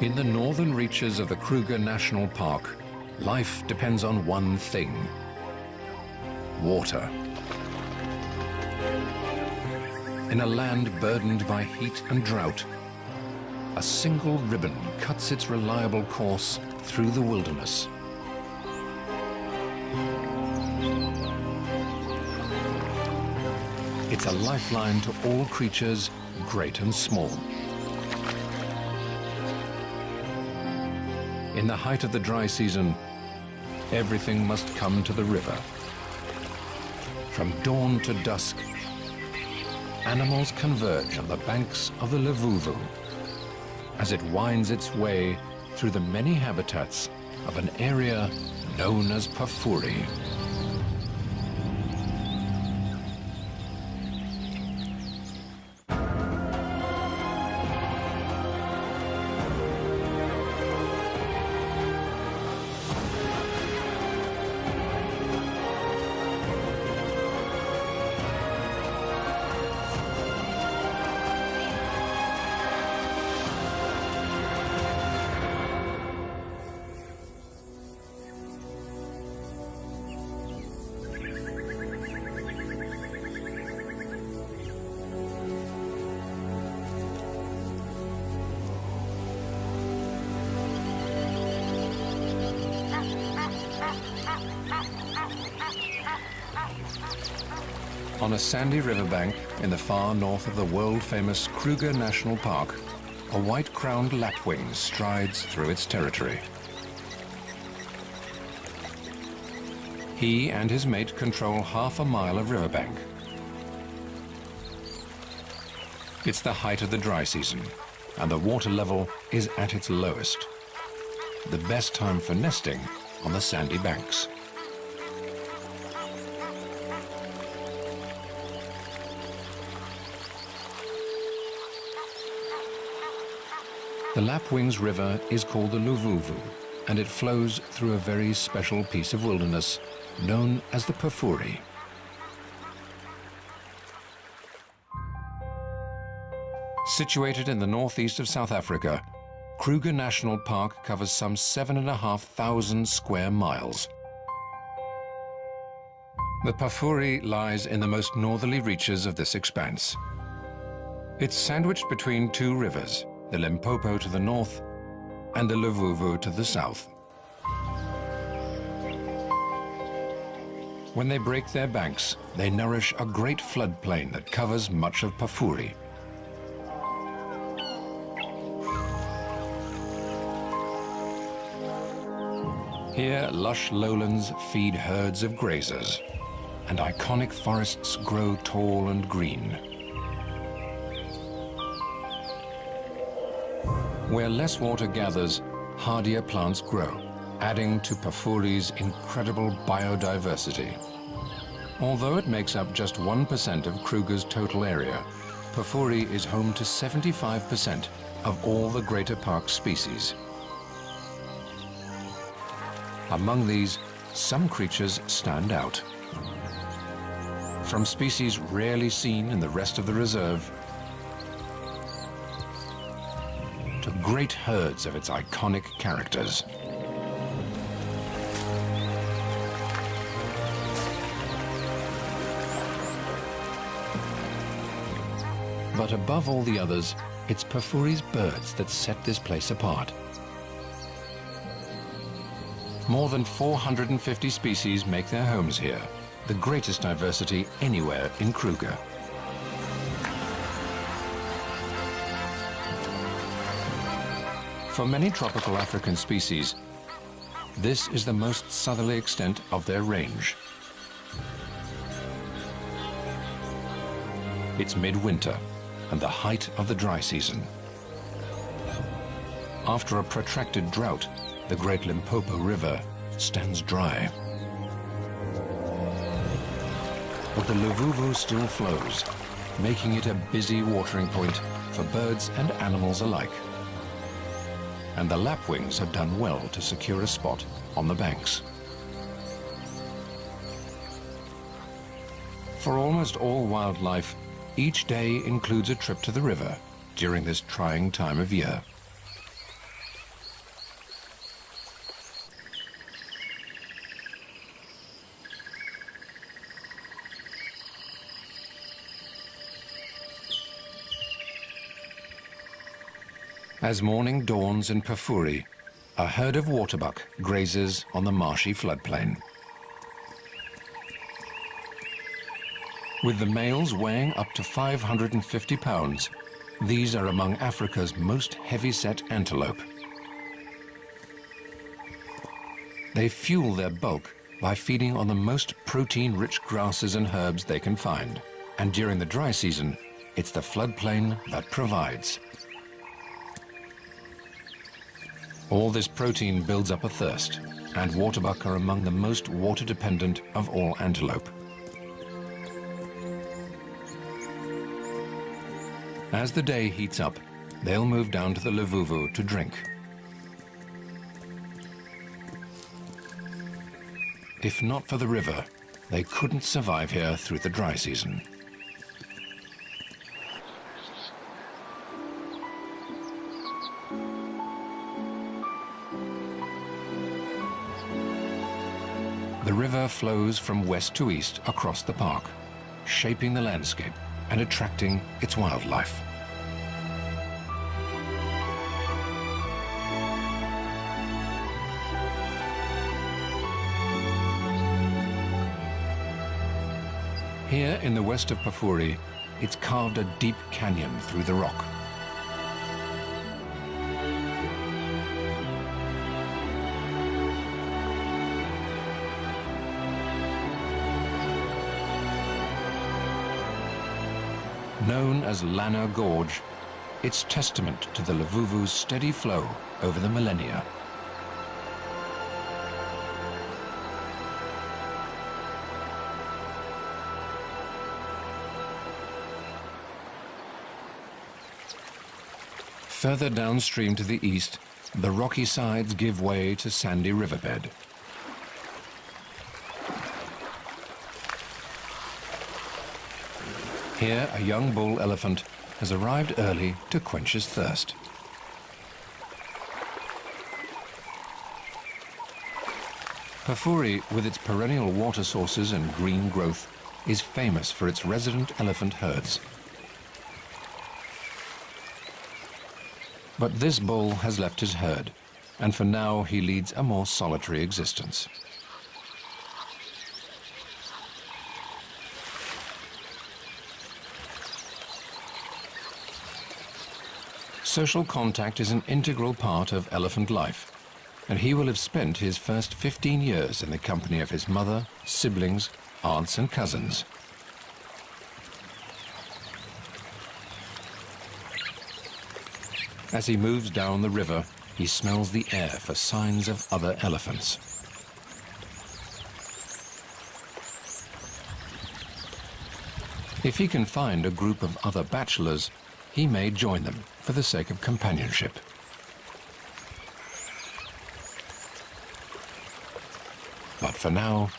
In the northern reaches of the Kruger National Park, life depends on one thing: water. In a land burdened by heat and drought, a single ribbon cuts its reliable course through the wilderness. It's a lifeline to all creatures, great and small. In the height of the dry season, everything must come to the river. From dawn to dusk, animals converge on the banks of the Luvuvu as it winds its way through the many habitats of an area known as Pafuri. On a sandy riverbank in the far north of the world-famous Kruger National Park, a white-crowned lapwing strides through its territory. He and his mate control half a mile of riverbank. It's the height of the dry season, and the water level is at its lowest. The best time for nesting on the sandy banks. The Lapwings River is called the Luvuvu, and it flows through a very special piece of wilderness known as the Pafuri. Situated in the northeast of South Africa, Kruger National Park covers some 7,500 square miles. The Pafuri lies in the most northerly reaches of this expanse. It's sandwiched between two rivers, the Limpopo to the north and the Luvuvu to the south. When they break their banks, they nourish a great floodplain that covers much of Pafuri. Here, lush lowlands feed herds of grazers, and iconic forests grow tall and green. Where less water gathers, hardier plants grow, adding to Pafuri's incredible biodiversity. Although it makes up just 1% of Kruger's total area, Pafuri is home to 75% of all the Greater Park species. Among these, some creatures stand out. From species rarely seen in the rest of the reserve, to great herds of its iconic characters. But above all the others, it's Pafuri's birds that set this place apart. More than 450 species make their homes here, the greatest diversity anywhere in Kruger. For many tropical African species, this is the most southerly extent of their range. It's midwinter and the height of the dry season. After a protracted drought, the Great Limpopo River stands dry. But the Luvuvu still flows, making it a busy watering point for birds and animals alike. And the lapwings have done well to secure a spot on the banks. For almost all wildlife, each day includes a trip to the river during this trying time of year. As morning dawns in Pafuri, a herd of waterbuck grazes on the marshy floodplain. With the males weighing up to 550 pounds, these are among Africa's most heavy-set antelope. They fuel their bulk by feeding on the most protein-rich grasses and herbs they can find. And during the dry season, it's the floodplain that provides. All this protein builds up a thirst, and waterbuck are among the most water-dependent of all antelope. As the day heats up, they'll move down to the Luvuvu to drink. If not for the river, they couldn't survive here through the dry season. The river flows from west to east across the park, shaping the landscape and attracting its wildlife. Here in the west of Pafuri, it's carved a deep canyon through the rock. Known as Lana Gorge, it's testament to the Luvuvu's steady flow over the millennia. Further downstream to the east, the rocky sides give way to sandy riverbed. Here, a young bull elephant has arrived early to quench his thirst. Pafuri, with its perennial water sources and green growth, is famous for its resident elephant herds. But this bull has left his herd, and for now he leads a more solitary existence. Social contact is an integral part of elephant life, and he will have spent his first 15 years in the company of his mother, siblings, aunts and cousins. As he moves down the river, he smells the air for signs of other elephants. If he can find a group of other bachelors, he may join them for the sake of companionship. But for now,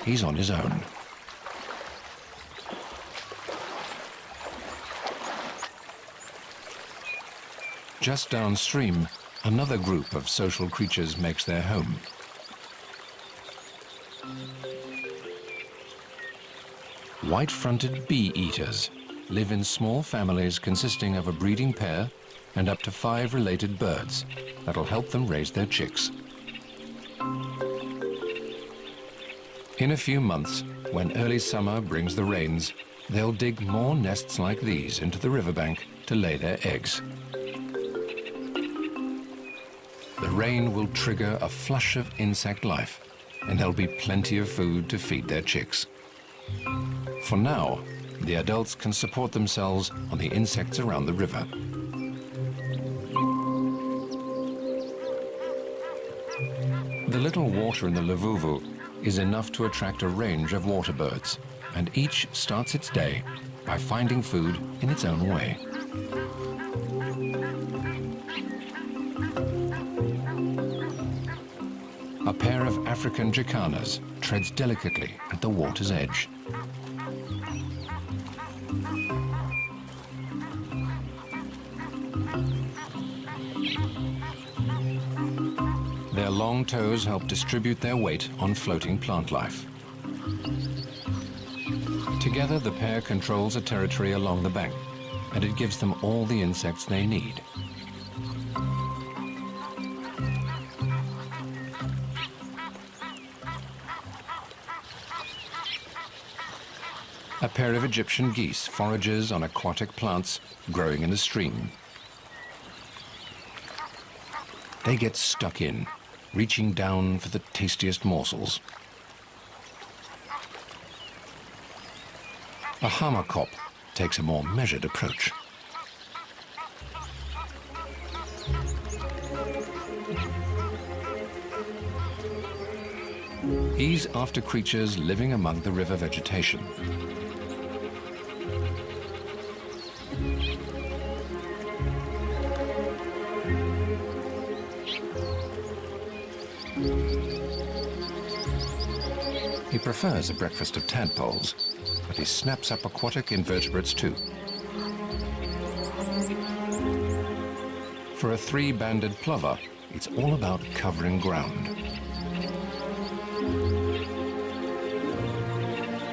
he's on his own. Just downstream, another group of social creatures makes their home. White-fronted bee-eaters live in small families consisting of a breeding pair and up to 5 related birds that'll help them raise their chicks. In a few months, when early summer brings the rains, they'll dig more nests like these into the riverbank to lay their eggs. The rain will trigger a flush of insect life, and there'll be plenty of food to feed their chicks. For now, the adults can support themselves on the insects around the river. The little water in the Luvuvu is enough to attract a range of water birds, and each starts its day by finding food in its own way. A pair of African jacanas treads delicately at the water's edge. Their long toes help distribute their weight on floating plant life. Together, the pair controls a territory along the bank, and it gives them all the insects they need. A pair of Egyptian geese forages on aquatic plants growing in a stream. They get stuck in, reaching down for the tastiest morsels. A hamarkop takes a more measured approach. He's after creatures living among the river vegetation. He prefers a breakfast of tadpoles, but he snaps up aquatic invertebrates too. For a three-banded plover, it's all about covering ground.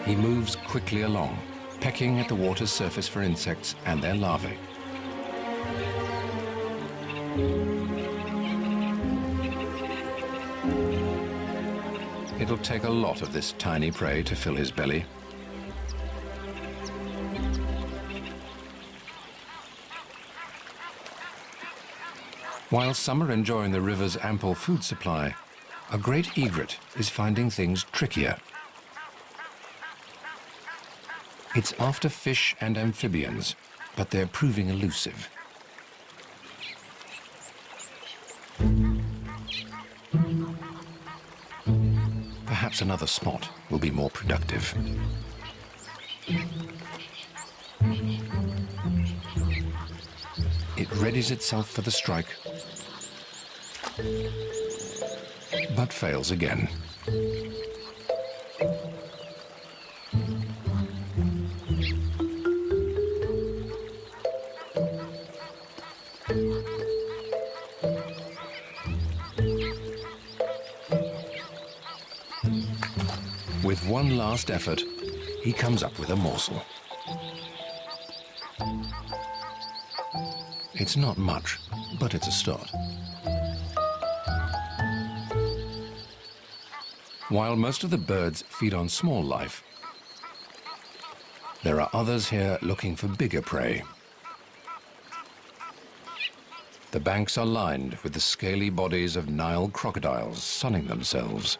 He moves quickly along, pecking at the water's surface for insects and their larvae. It'll take a lot of this tiny prey to fill his belly. While some are enjoying the river's ample food supply, a great egret is finding things trickier. It's after fish and amphibians, but they're proving elusive. Perhaps another spot will be more productive. It readies itself for the strike, but fails again. With one last effort, he comes up with a morsel. It's not much, but it's a start. While most of the birds feed on small life, there are others here looking for bigger prey. The banks are lined with the scaly bodies of Nile crocodiles sunning themselves.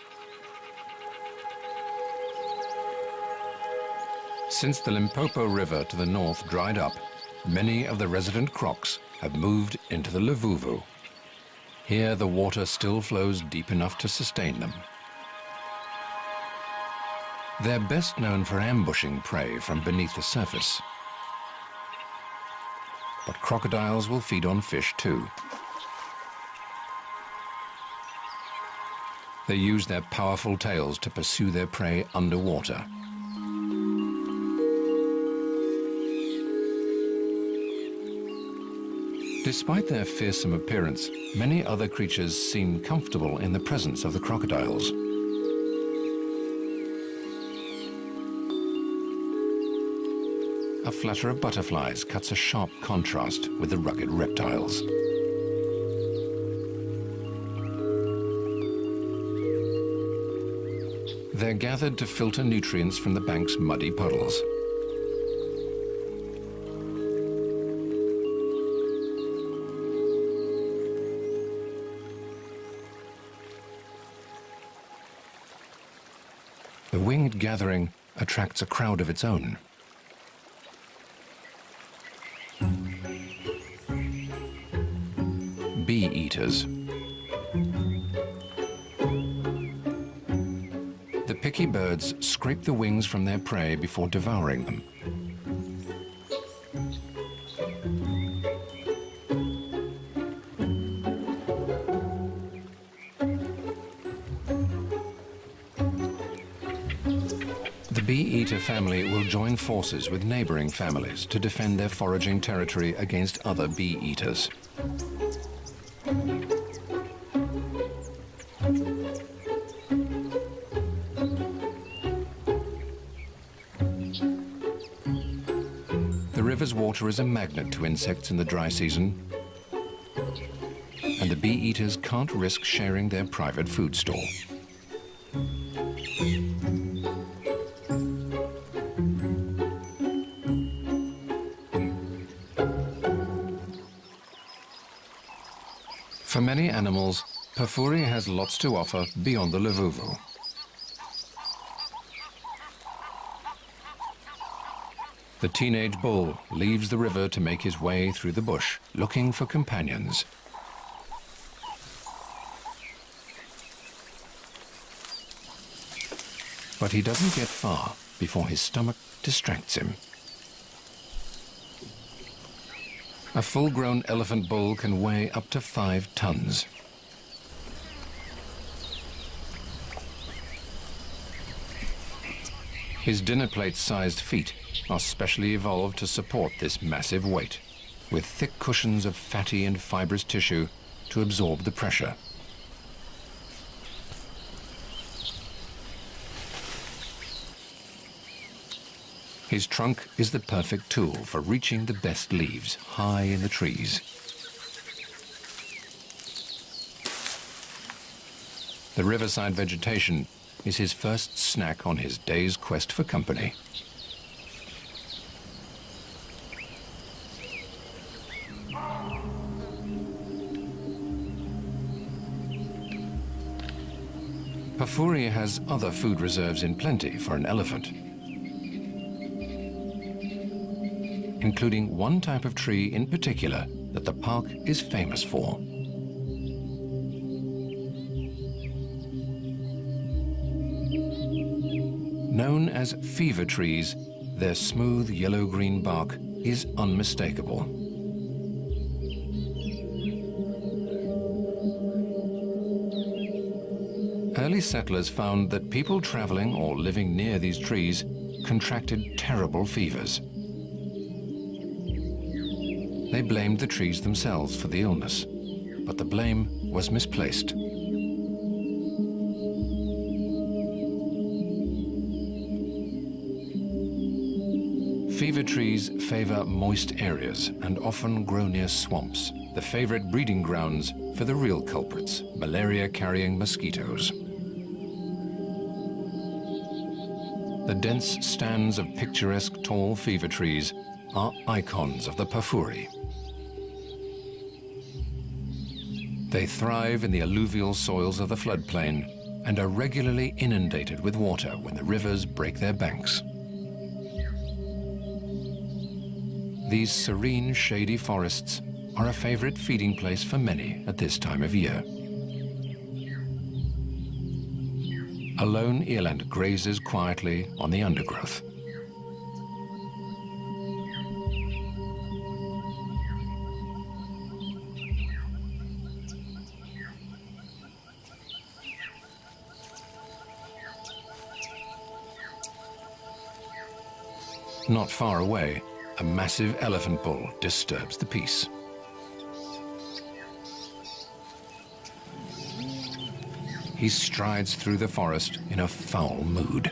Since the Limpopo River to the north dried up, many of the resident crocs have moved into the Luvuvu. Here the water still flows deep enough to sustain them. They're best known for ambushing prey from beneath the surface. But crocodiles will feed on fish too. They use their powerful tails to pursue their prey underwater. Despite their fearsome appearance, many other creatures seem comfortable in the presence of the crocodiles. A flutter of butterflies cuts a sharp contrast with the rugged reptiles. They're gathered to filter nutrients from the bank's muddy puddles. The winged gathering attracts a crowd of its own. Bee eaters. The picky birds scrape the wings from their prey before devouring them. The bee-eater family will join forces with neighboring families to defend their foraging territory against other bee-eaters. The river's water is a magnet to insects in the dry season, and the bee-eaters can't risk sharing their private food store. For many animals, Pafuri has lots to offer beyond the Luvuvu. The teenage bull leaves the river to make his way through the bush, looking for companions. But he doesn't get far before his stomach distracts him. A full-grown elephant bull can weigh up to 5 tons. His dinner plate-sized feet are specially evolved to support this massive weight, with thick cushions of fatty and fibrous tissue to absorb the pressure. His trunk is the perfect tool for reaching the best leaves high in the trees. The riverside vegetation is his first snack on his day's quest for company. Pafuri has other food reserves in plenty for an elephant, including one type of tree in particular that the park is famous for. Known as fever trees, their smooth yellow-green bark is unmistakable. Early settlers found that people traveling or living near these trees contracted terrible fevers. They blamed the trees themselves for the illness, but the blame was misplaced. Fever trees favor moist areas and often grow near swamps, the favorite breeding grounds for the real culprits, malaria-carrying mosquitoes. The dense stands of picturesque tall fever trees are icons of the Pafuri. They thrive in the alluvial soils of the floodplain and are regularly inundated with water when the rivers break their banks. These serene, shady forests are a favorite feeding place for many at this time of year. A lone eland grazes quietly on the undergrowth. Not far away, a massive elephant bull disturbs the peace. He strides through the forest in a foul mood.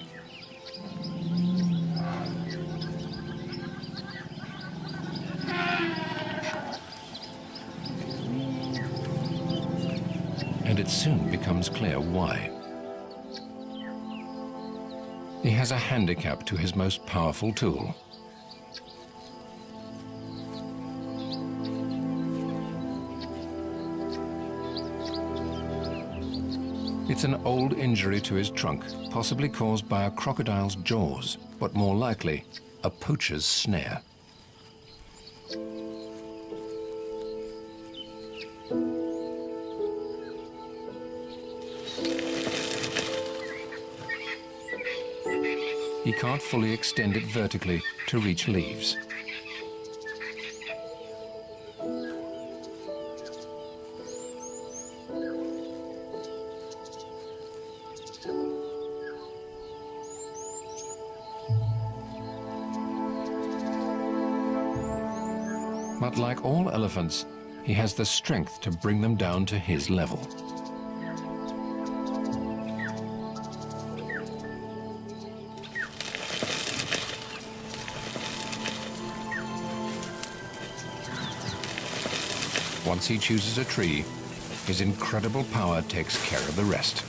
And it soon becomes clear why. He has a handicap to his most powerful tool. It's an old injury to his trunk, possibly caused by a crocodile's jaws, but more likely, a poacher's snare. He can't fully extend it vertically to reach leaves. But like all elephants, he has the strength to bring them down to his level. Once he chooses a tree, his incredible power takes care of the rest.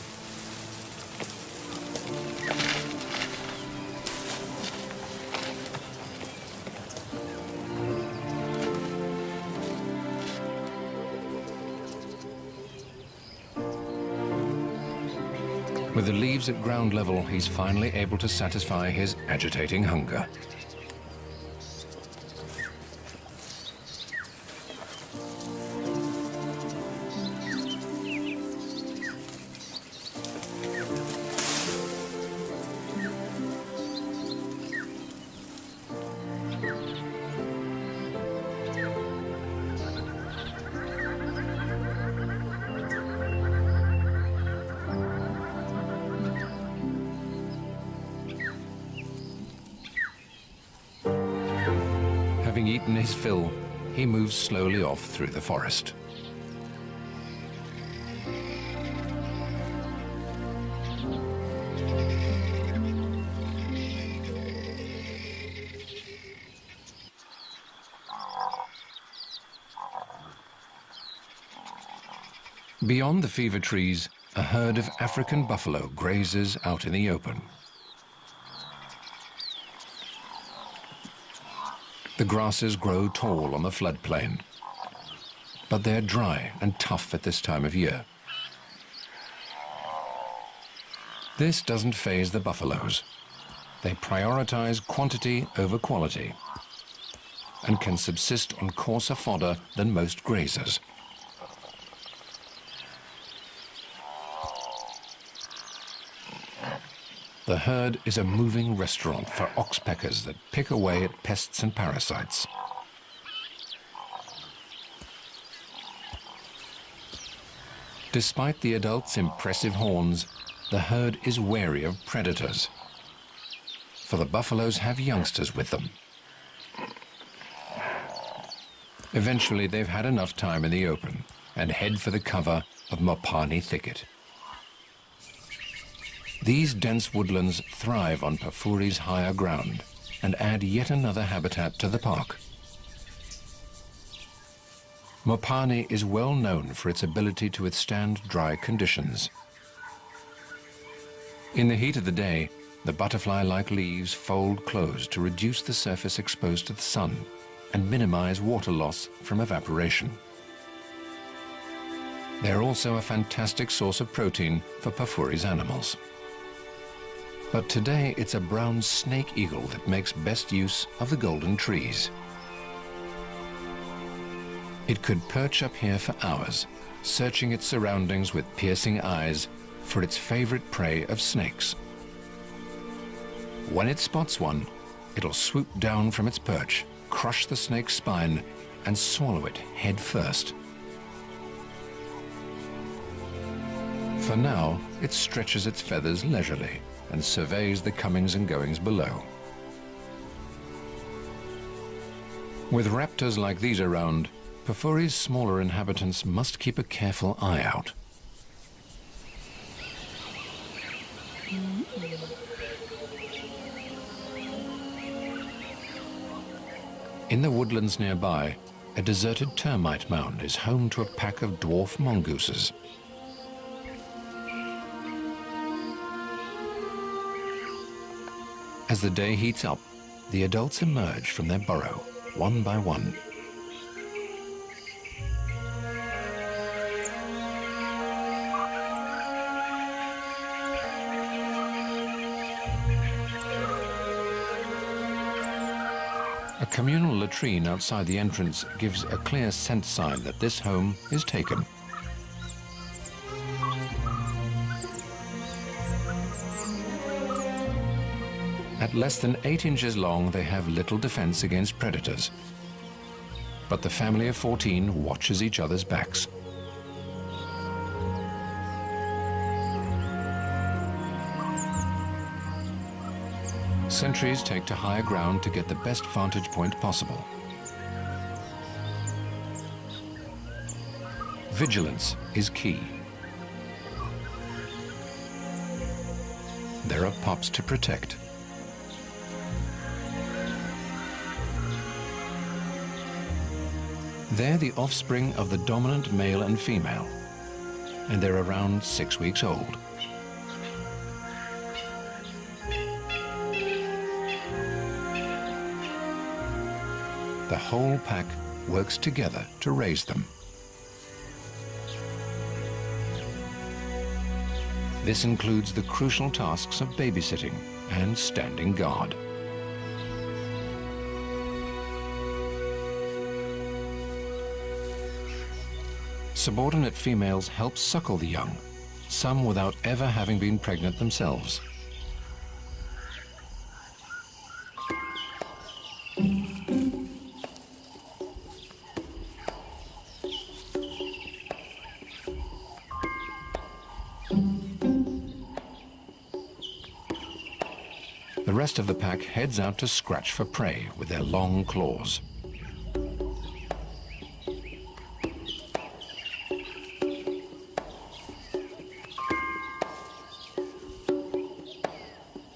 With the leaves at ground level, he's finally able to satisfy his agitating hunger. Having eaten his fill, he moves slowly off through the forest. Beyond the fever trees, a herd of African buffalo grazes out in the open. The grasses grow tall on the floodplain, but they're dry and tough at this time of year. This doesn't faze the buffaloes. They prioritize quantity over quality and can subsist on coarser fodder than most grazers. The herd is a moving restaurant for oxpeckers that pick away at pests and parasites. Despite the adults' impressive horns, the herd is wary of predators, for the buffaloes have youngsters with them. Eventually, they've had enough time in the open and head for the cover of Mopani thicket. These dense woodlands thrive on Pafuri's higher ground and add yet another habitat to the park. Mopani is well known for its ability to withstand dry conditions. In the heat of the day, the butterfly-like leaves fold close to reduce the surface exposed to the sun and minimize water loss from evaporation. They're also a fantastic source of protein for Pafuri's animals. But today it's a brown snake eagle that makes best use of the golden trees. It could perch up here for hours, searching its surroundings with piercing eyes for its favorite prey of snakes. When it spots one, it'll swoop down from its perch, crush the snake's spine, and swallow it head first. For now, it stretches its feathers leisurely and surveys the comings and goings below. With raptors like these around, Pafuri's smaller inhabitants must keep a careful eye out. In the woodlands nearby, a deserted termite mound is home to a pack of dwarf mongooses. As the day heats up, the adults emerge from their burrow, one by one. A communal latrine outside the entrance gives a clear scent sign that this home is taken. At less than 8 inches long, they have little defense against predators. But the family of 14 watches each other's backs. Sentries take to higher ground to get the best vantage point possible. Vigilance is key. There are pups to protect. They're the offspring of the dominant male and female, and they're around 6 weeks old. The whole pack works together to raise them. This includes the crucial tasks of babysitting and standing guard. Subordinate females help suckle the young, some without ever having been pregnant themselves. The rest of the pack heads out to scratch for prey with their long claws.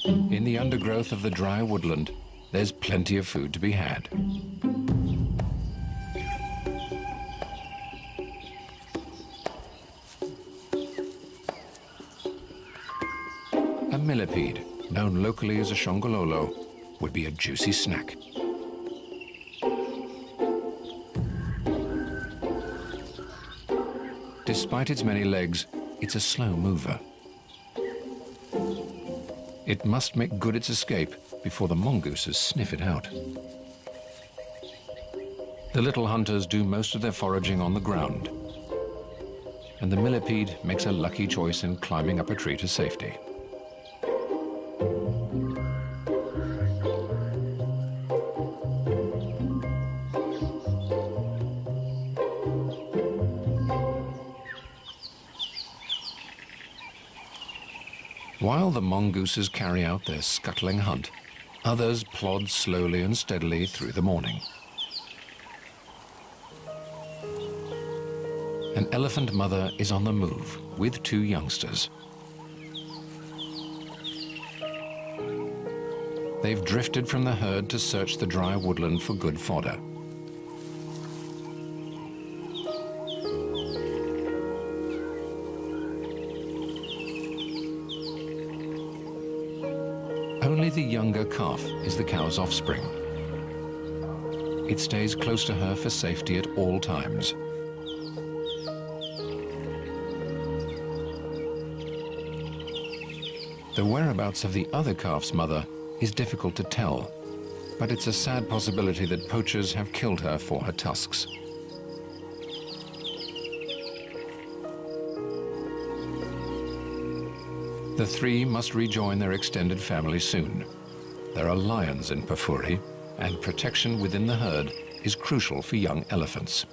In the undergrowth of the dry woodland, there's plenty of food to be had. A millipede, known locally as a shongololo, would be a juicy snack. Despite its many legs, it's a slow mover. It must make good its escape before the mongooses sniff it out. The little hunters do most of their foraging on the ground, and the millipede makes a lucky choice in climbing up a tree to safety. While the mongooses carry out their scuttling hunt, others plod slowly and steadily through the morning. An elephant mother is on the move with 2 youngsters. They've drifted from the herd to search the dry woodland for good fodder. Only the younger calf is the cow's offspring. It stays close to her for safety at all times. The whereabouts of the other calf's mother is difficult to tell, but it's a sad possibility that poachers have killed her for her tusks. The 3 must rejoin their extended family soon. There are lions in Pafuri, and protection within the herd is crucial for young elephants.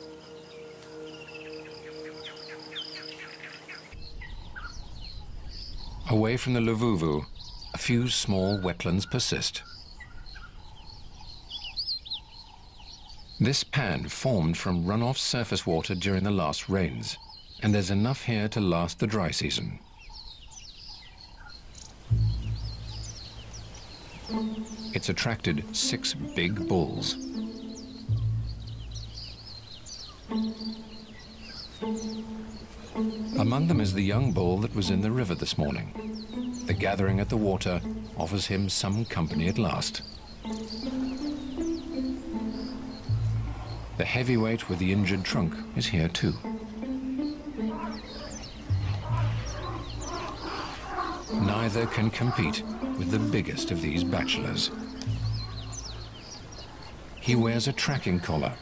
Away from the Luvuvu, a few small wetlands persist. This pan formed from runoff surface water during the last rains, and there's enough here to last the dry season. It's attracted 6 big bulls. Among them is the young bull that was in the river this morning. The gathering at the water offers him some company at last. The heavyweight with the injured trunk is here too. Neither can compete with the biggest of these bachelors. He wears a tracking collar,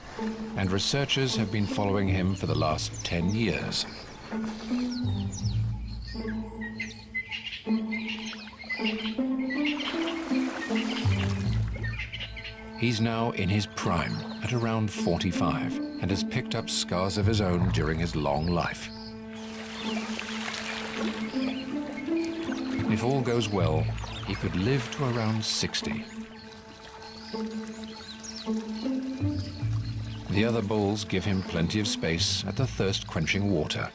and researchers have been following him for the last 10 years. He's now in his prime, at around 45, and has picked up scars of his own during his long life. If all goes well, he could live to around 60. The other bulls give him plenty of space at the thirst-quenching water.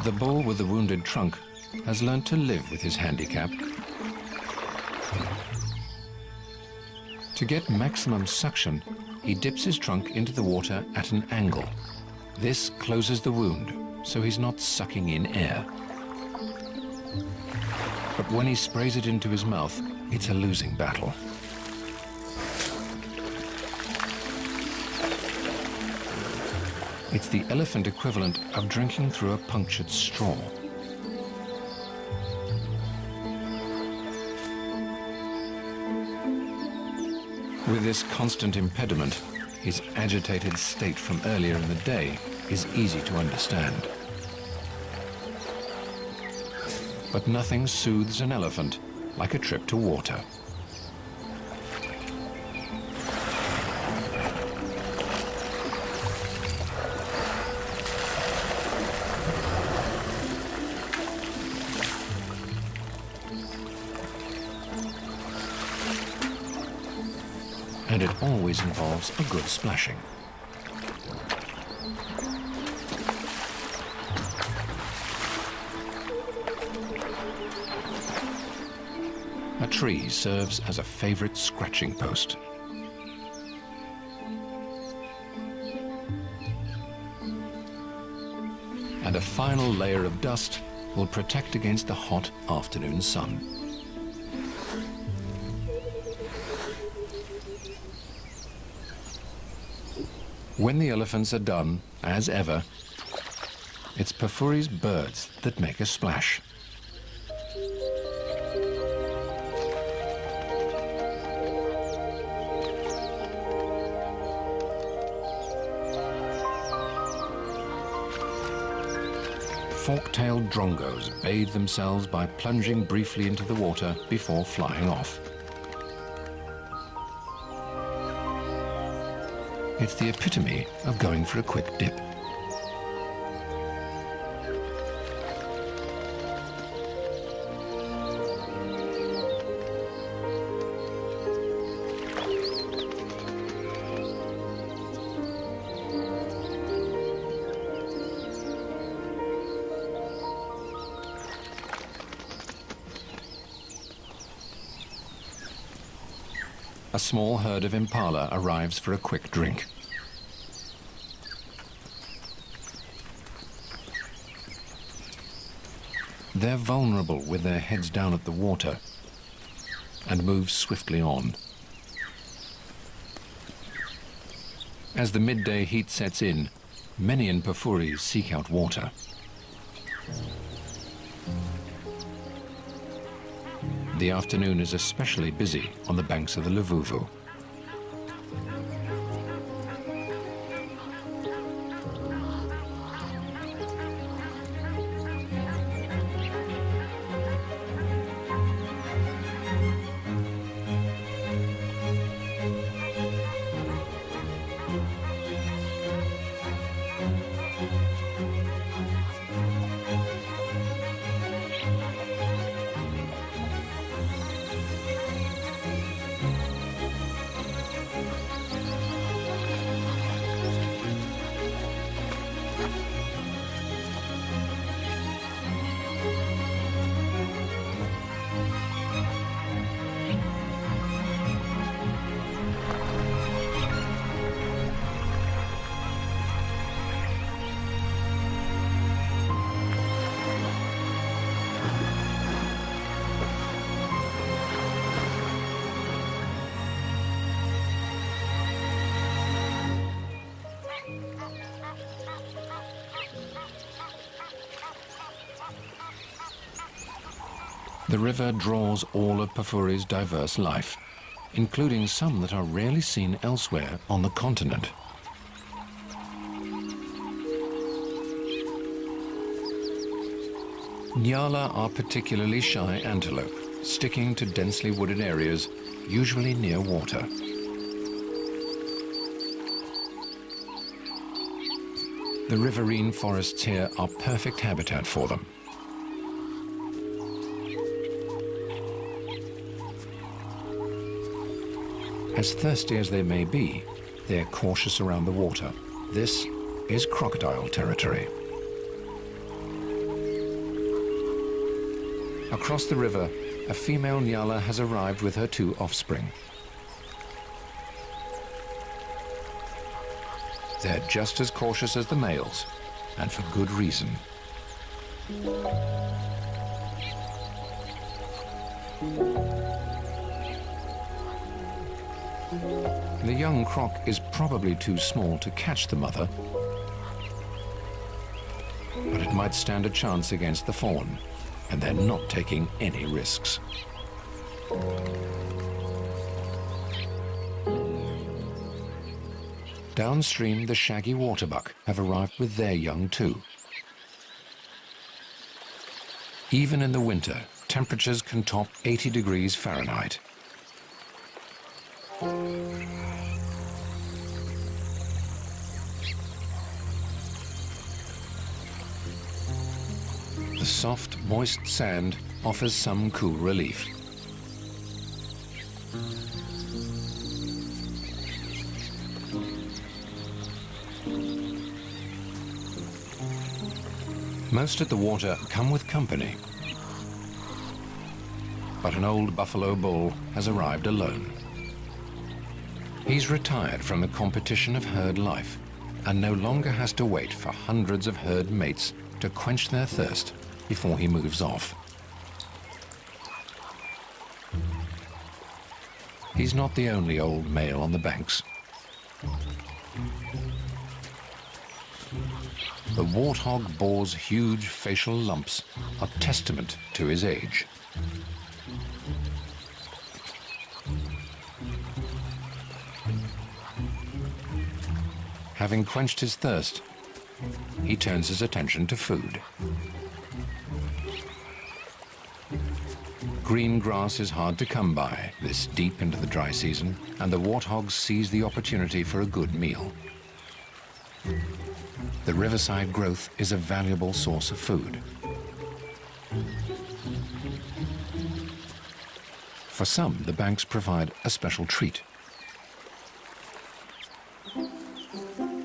The bull with the wounded trunk has learned to live with his handicap. To get maximum suction, he dips his trunk into the water at an angle. This closes the wound, so he's not sucking in air. But when he sprays it into his mouth, it's a losing battle. It's the elephant equivalent of drinking through a punctured straw. With this constant impediment, his agitated state from earlier in the day is easy to understand. But nothing soothes an elephant like a trip to water. And it always involves a good splashing. A tree serves as a favorite scratching post. And a final layer of dust will protect against the hot afternoon sun. When the elephants are done, as ever, it's Pafuri's birds that make a splash. Fork-tailed drongos bathe themselves by plunging briefly into the water before flying off. It's the epitome of going for a quick dip. A small herd of impala arrives for a quick drink. They're vulnerable with their heads down at the water and move swiftly on. As the midday heat sets in, many in Pafuri seek out water. The afternoon is especially busy on the banks of the Luvuvu. The river draws all of Pafuri's diverse life, including some that are rarely seen elsewhere on the continent. Nyala are particularly shy antelope, sticking to densely wooded areas, usually near water. The riverine forests here are perfect habitat for them. As thirsty as they may be, they're cautious around the water. This is crocodile territory. Across the river, a female Nyala has arrived with her 2 offspring. They're just as cautious as the males, and for good reason. The young croc is probably too small to catch the mother, but it might stand a chance against the fawn, and they're not taking any risks. Downstream, the shaggy waterbuck have arrived with their young too. Even in the winter, temperatures can top 80 degrees Fahrenheit. The soft, moist sand offers some cool relief. Most of the water come with company, but an old buffalo bull has arrived alone. He's retired from the competition of herd life and no longer has to wait for hundreds of herd mates to quench their thirst before he moves off. He's not the only old male on the banks. The warthog boar's huge facial lumps are testament to his age. Having quenched his thirst, he turns his attention to food. Green grass is hard to come by this deep into the dry season, and the warthog seize the opportunity for a good meal. The riverside growth is a valuable source of food. For some, the banks provide a special treat.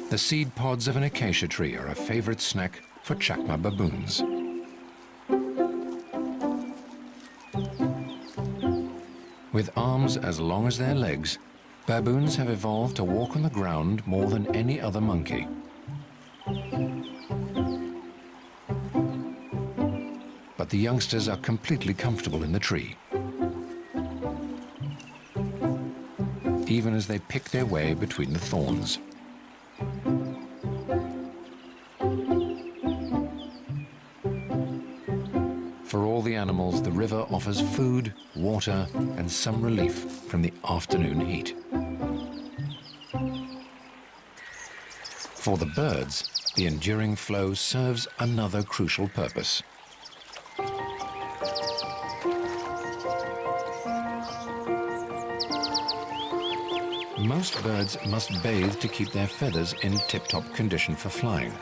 The seed pods of an acacia tree are a favorite snack for chacma baboons. With arms as long as their legs, baboons have evolved to walk on the ground more than any other monkey. But the youngsters are completely comfortable in the tree, even as they pick their way between the thorns. For all the animals, the river offers food, water, and some relief from the afternoon heat. For the birds, the enduring flow serves another crucial purpose. Most birds must bathe to keep their feathers in tip-top condition for flying.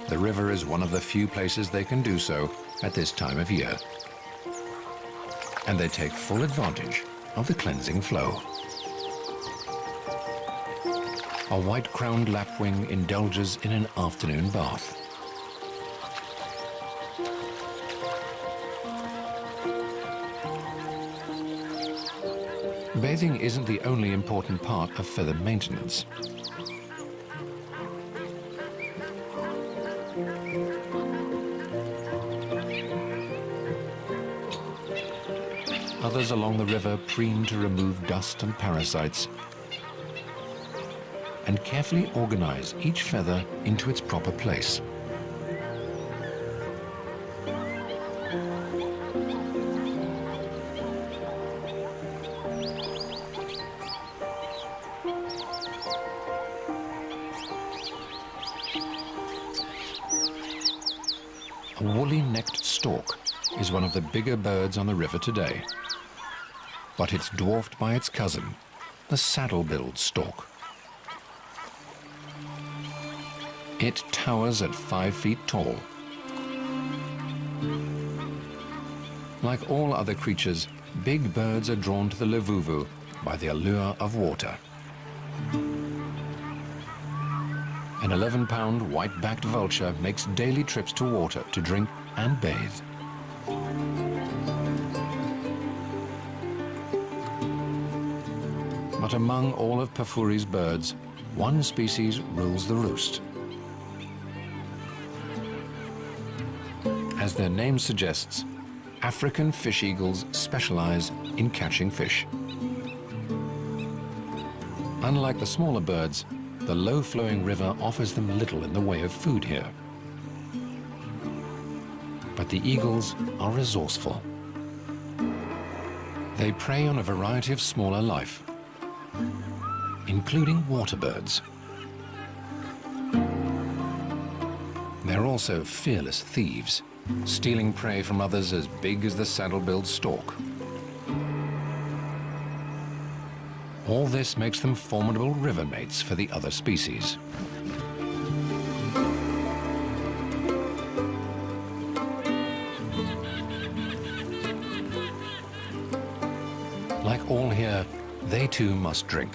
The river is one of the few places they can do so at this time of year. And they take full advantage of the cleansing flow. A white-crowned lapwing indulges in an afternoon bath. Bathing isn't the only important part of feather maintenance. Others along the river preen to remove dust and parasites and carefully organize each feather into its proper place. A woolly-necked stork is one of the bigger birds on the river today, but it's dwarfed by its cousin, the saddle-billed stork. It towers at 5 feet tall. Like all other creatures, big birds are drawn to the Levuvu by the allure of water. An 11-pound white-backed vulture makes daily trips to water to drink and bathe. But among all of Pafuri's birds, one species rules the roost. As their name suggests, African fish eagles specialize in catching fish. Unlike the smaller birds, the low-flowing river offers them little in the way of food here. But the eagles are resourceful. They prey on a variety of smaller life, including water birds. They're also fearless thieves, stealing prey from others as big as the saddle-billed stork. All this makes them formidable river mates for the other species. Like all here, they too must drink.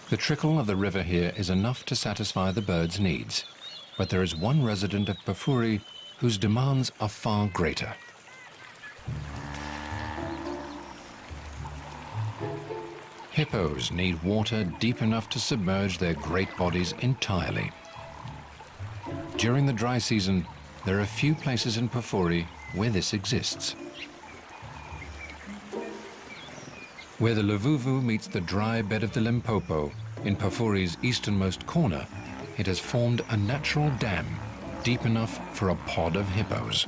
The trickle of the river here is enough to satisfy the birds' needs, but there is one resident of Pafuri whose demands are far greater. Hippos need water deep enough to submerge their great bodies entirely. During the dry season, there are few places in Pafuri where this exists. Where the Luvuvu meets the dry bed of the Limpopo, in Pafuri's easternmost corner, it has formed a natural dam deep enough for a pod of hippos.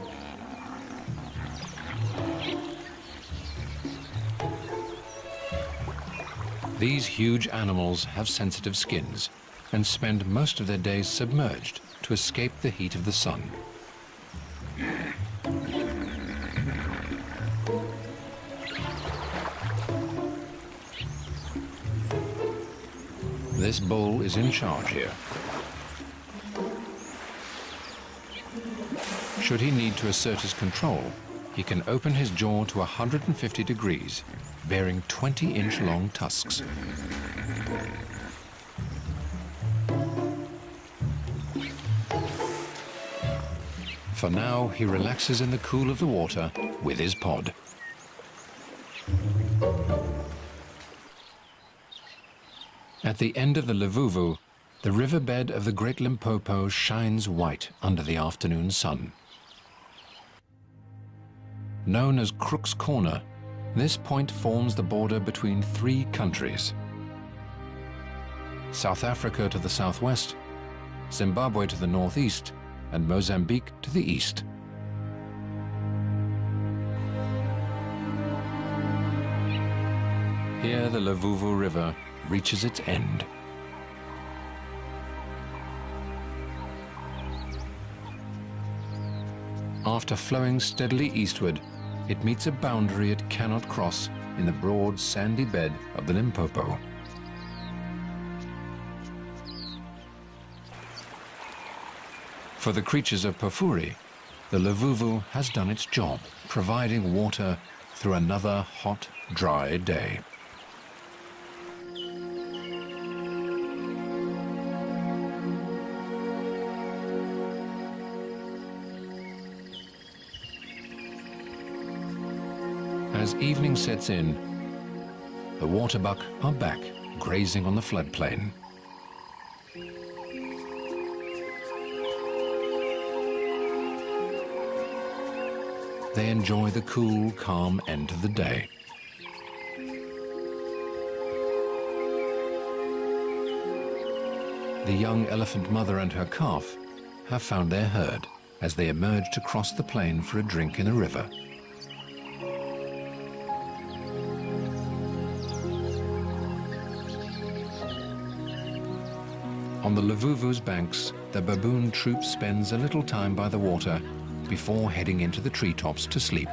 These huge animals have sensitive skins and spend most of their days submerged to escape the heat of the sun. This bull is in charge here. Should he need to assert his control, he can open his jaw to 150 degrees, bearing 20-inch long tusks. For now, he relaxes in the cool of the water with his pod. At the end of the Luvuvu, the riverbed of the Great Limpopo shines white under the afternoon sun. Known as Crook's Corner, this point forms the border between three countries: South Africa to the southwest, Zimbabwe to the northeast, and Mozambique to the east. Here the Luvuvu River reaches its end. After flowing steadily eastward, it meets a boundary it cannot cross in the broad sandy bed of the Limpopo. For the creatures of Pafuri, the Luvuvu has done its job, providing water through another hot, dry day. As evening sets in, the waterbuck are back, grazing on the floodplain. They enjoy the cool, calm end of the day. The young elephant mother and her calf have found their herd as they emerge to cross the plain for a drink in the river. On the Luvuvu's banks, the baboon troop spends a little time by the water before heading into the treetops to sleep.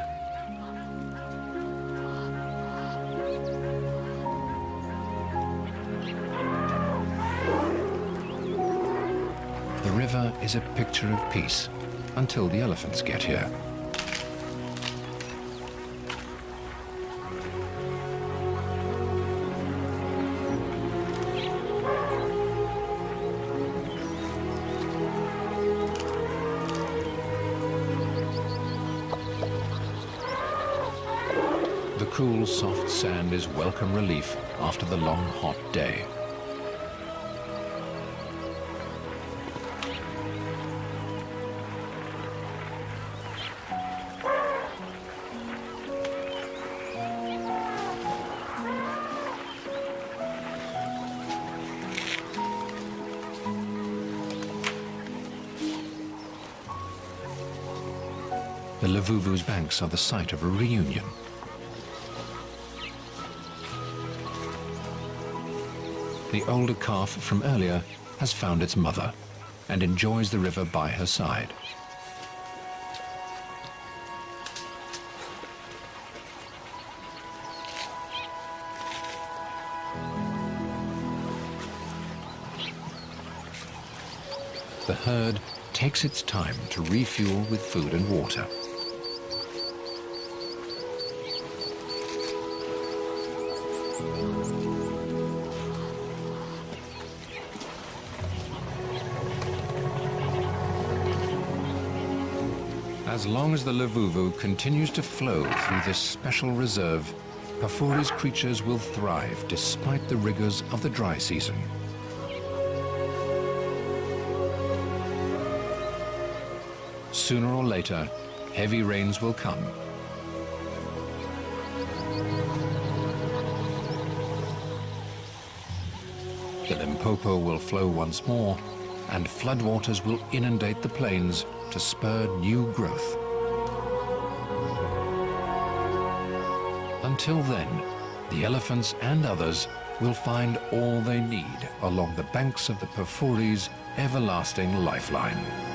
The river is a picture of peace until the elephants get here. The cool, soft sand is welcome relief after the long, hot day. The Luvuvu's banks are the site of a reunion. The older calf from earlier has found its mother and enjoys the river by her side. The herd takes its time to refuel with food and water. As long as the Luvuvu continues to flow through this special reserve, Pafuri's creatures will thrive despite the rigors of the dry season. Sooner or later, heavy rains will come. The Limpopo will flow once more, and floodwaters will inundate the plains to spur new growth. Until then, the elephants and others will find all they need along the banks of the Pafuri's everlasting lifeline.